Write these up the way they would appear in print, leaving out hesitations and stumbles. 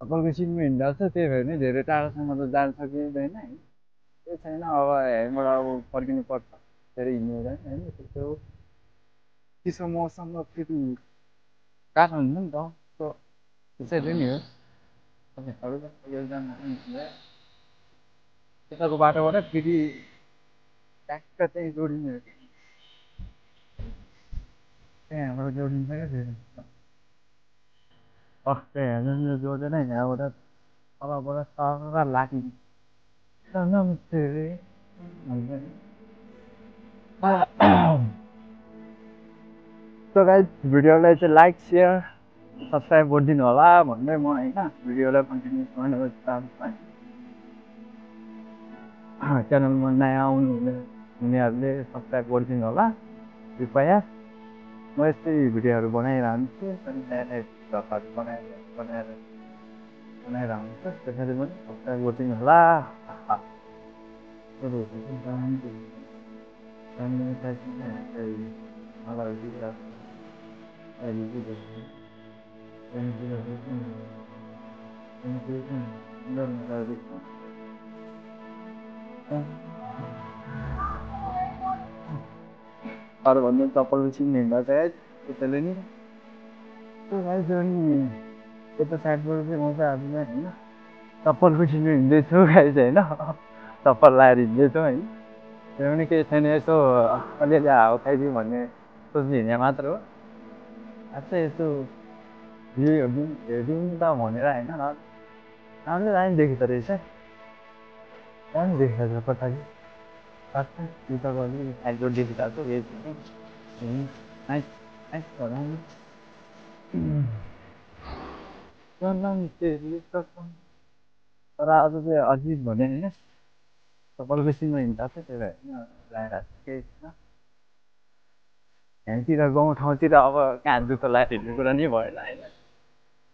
कपालको सिनमा हिँड्दा छ त्यही भएर नि धेरै टाढोसम्म त जान सकिँदैन होइन त्यो छैन अब हेर्नुबाट अब फर्किनु पर्छ धेरै हिँड्नु हुँदैन होइन त्यस्तो चिसो मौसममा फेरि गाह्रो हुन्छ नि त त्यसैले नि हो यताको बाटोबाट फेरि ट्याक्क चाहिँ जोडिने हो त्यहाँबाट जोडिन्छ क्या फेरि टक्कै हेर्नु जोडेर यहाँबाट तलबाट सर लाग्ने सो गाइस भिडियोलाई चाहिँ लाइक सेयर सब्सक्राइब गरिदिनु होला भन्दै म होइन भिडियोलाई कन्टिन्यू गर्नु चाहन्छु च्यानलमा नयाँ हुनेहरूले सब्सक्राइब गरिदिनु होला कृपया म यस्तै भिडियोहरू बनाइरहन्छु अनि नयाँ नयाँ भिडियोहरू बनाइरहन्छु त्यसरी पनि सब्सक्राइब गरिदिनु होला अरू भन्दा चप्पल चिन्ने हिँड्दा चाहिँ त्यसैले नि यता साइडबाट चाहिँ म चाहिँ आज होइन चप्पलको चिन्नु हिँड्दैछु गाइस होइन चप्पल लगाएर हिँड्दैछु होइन त्यो पनि केही छैन यसो अलिअलि हावा खाइदिउँ भन्ने सोच्नु हिँडे मात्र हो अझै यसो भ्यूहरू हेरिदिउँ त भनेर होइन राम्रै दामी देखेको रहेछ दामी देखेको छ पछाडि जुत्ताको अलिक साइडबाट देखिरहेको छ तर आज चाहिँ अजिब भने होइन चप्पलको सिनमा हिँड्दा चाहिँ त्यही भएर लगाएर केही छैन यहाँतिर गाउँ ठाउँतिर अब कहाँ जुत्ता लगाएर हिँड्ने कुरा नि भएन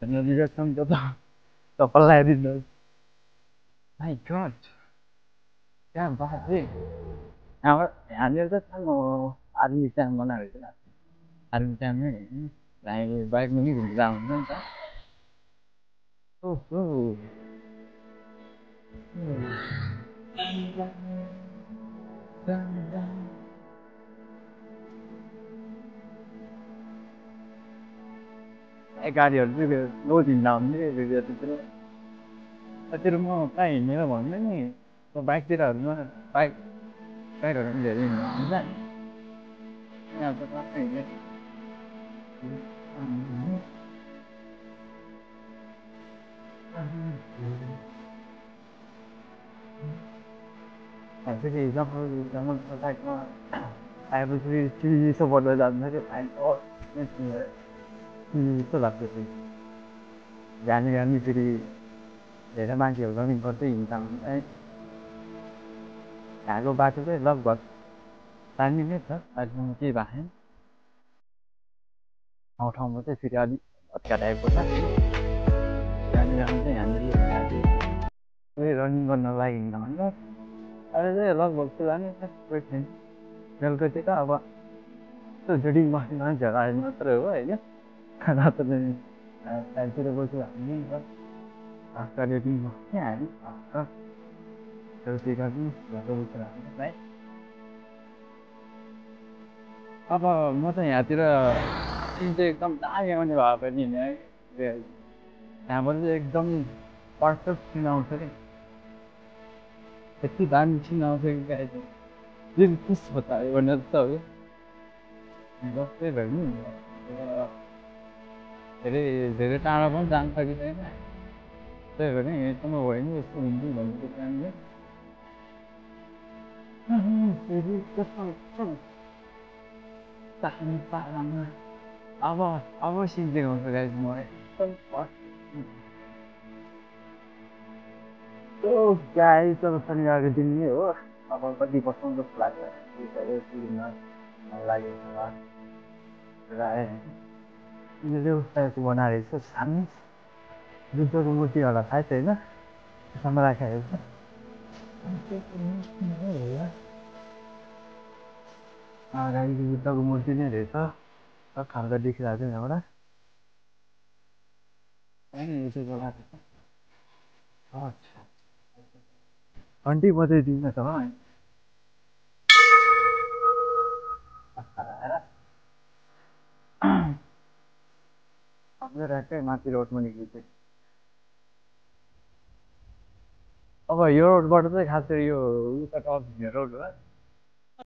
होइन रिजर्भसम्म त चप्पल लगाएर हिँड्नु माइ गड त्यहाँ बाफ्रे यहाँनिर त आर्मी क्याम्प बनाएको रहेछ आर्मी क्याम्पमै बाइकमा नि घुम्दा हुन्छ नि त ओहो गाडीहरू चाहिँ रोज हिँड्दा हुन्थ्यो त्यतिर म कहाँ हिँडेर भन्दै नि बाइकतिरहरूमा बाइकहरू पनि धेरै हिँड्नु हुन्छ यहाँ त मात्रै हिँड्यो फेरि जङ्गल साइडमा आएपछि चिसो पर्दै जान्छ कि जस्तो लाग्छ फेरि जाने फेरि धेरै मान्छेहरू पनि गर्दै हिँड्दा हुन्छ यहाँको बाटो चाहिँ लगभग दामी नै छ अहिलेसम्म केही भएको छैन ठाउँमा चाहिँ फेरि अलिक भत्का टाइपको छ यहाँनिर चाहिँ यहाँनिर रनिङ गर्न लागि हिँड्दा हुन्छ अहिले चाहिँ लगभग चाहिँ जाने कोही छैन बेलुकातिर अब यस्तो जोडिङ बस्ने मान्छेहरू आयो मात्रै हो होइन नत्र साइडतिर बस्यो हामी हप्ता रेटिङ बस्ने हामी छेउतिर पनि घरको बसेर हामी अब म चाहिँ यहाँतिर सिन चाहिँ एकदम दामी आउने भए पनि है त्यहाँबाट चाहिँ एकदम पर्फेक्ट सिन आउँछ कि यति दामी सिन आउँछ कि गाई चाहिँ खुस बतायो भने जस्तो हो जस्तै भयो नि धेरै टाढा पनि जान सकिँदैन त्यही भएर नि यस्तोमा भयो नि यस्तो हिँड्छु भनेको टाइमले फेरि त्यस्तो अब सिन देखाउँछु गाइस म एकदम गाई त शनिबारको दिन नै हो अब कति बस्नु जस्तो लाग्छ लागेको बनाएर रहेछ सानो जुत्ताको मूर्ति होला थाहा छैन त्यसमा राखेको छ गाईको जुत्ताको मूर्ति नै रहेछ सब खालको देखिरहेको छ यहाँबाट अच्छा घन्टी बजाइदिनु त है हाम्रो ऱ्याकै माथि रोड मुनिको चाहिँ अब यो रोडबाट चाहिँ खास गरी यो उता टप हिँड्ने रोड हो